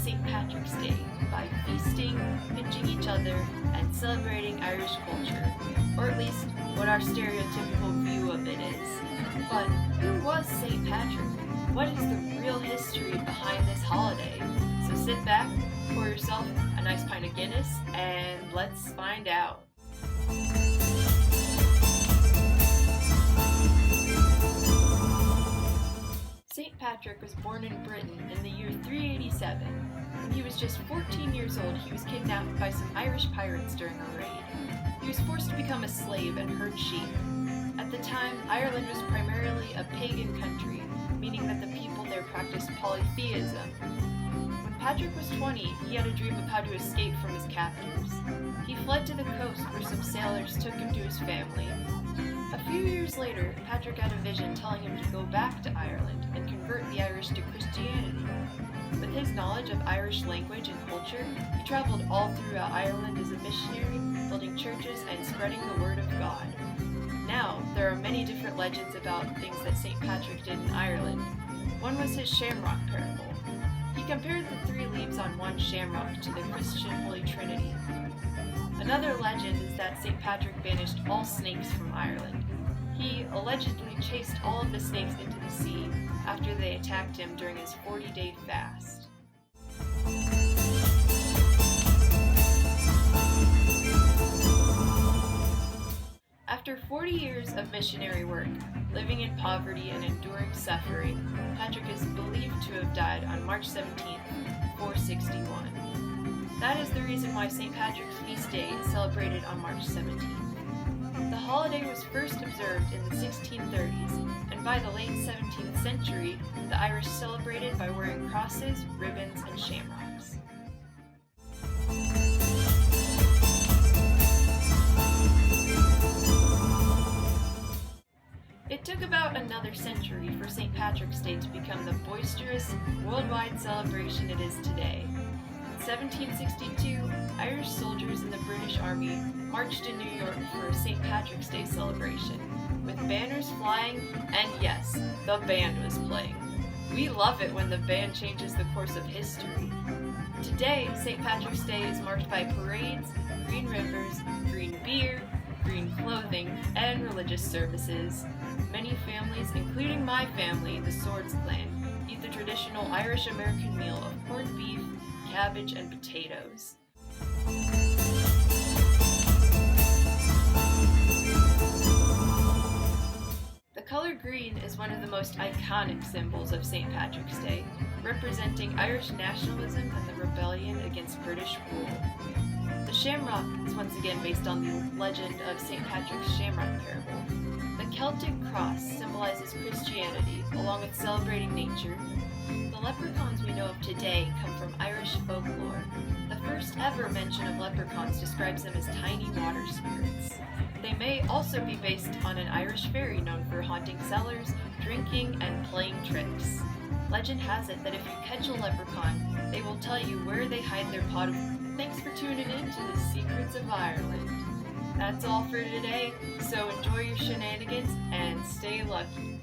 St. Patrick's Day by feasting, pinching each other, and celebrating Irish culture, or at least what our stereotypical view of it is. But who was St. Patrick? What is the real history behind this holiday? So sit back, pour yourself a nice pint of Guinness, and let's find out. St. Patrick was born in Britain in the year 387. When he was just 14 years old, he was kidnapped by some Irish pirates during a raid. He was forced to become a slave and herd sheep. At the time, Ireland was primarily a pagan country, meaning that the people there practiced polytheism. When Patrick was 20, he had a dream of how to escape from his captors. He fled to the coast where some sailors took him to his family. A few years later, Patrick had a vision telling him to go back to Ireland and convert the Irish to Christianity. With his knowledge of Irish language and culture, he traveled all throughout Ireland as a missionary, building churches and spreading the word of God. Now, there are many different legends about things that St. Patrick did in Ireland. One was his shamrock parable. He compared the three leaves on one shamrock to the Christian Holy Trinity. Another legend is that St. Patrick banished all snakes from Ireland. He allegedly chased all of the snakes into the sea after they attacked him during his 40-day fast. After 40 years of missionary work, living in poverty and enduring suffering, Patrick is believed to have died on March 17, 461. That is the reason why St. Patrick's feast day is celebrated on March 17th. The holiday was first observed in the 1630s, and by the late 17th century, the Irish celebrated by wearing crosses, ribbons, and shamrocks. It took about another century for St. Patrick's Day to become the boisterous, worldwide celebration it is today. In 1762, Irish soldiers in the British Army marched in New York for a St. Patrick's Day celebration, with banners flying, and yes, the band was playing. We love it when the band changes the course of history. Today, St. Patrick's Day is marked by parades, green rivers, green beer, green clothing, and religious services. Many families, including my family, the Swords clan, eat the traditional Irish-American meal of corned beef, cabbage, and potatoes. The color green is one of the most iconic symbols of St. Patrick's Day, representing Irish nationalism and the rebellion against British rule. The shamrock is once again based on the legend of St. Patrick's shamrock parable. The Celtic cross symbolizes Christianity, along with celebrating nature. The leprechauns we know of today come from Irish folklore. The first ever mention of leprechauns describes them as tiny water spirits. They may also be based on an Irish fairy known for haunting cellars, drinking, and playing tricks. Legend has it that if you catch a leprechaun, they will tell you where they hide their pot of... Thanks for tuning in to the Secrets of Ireland. That's all for today, so enjoy your shenanigans and stay lucky.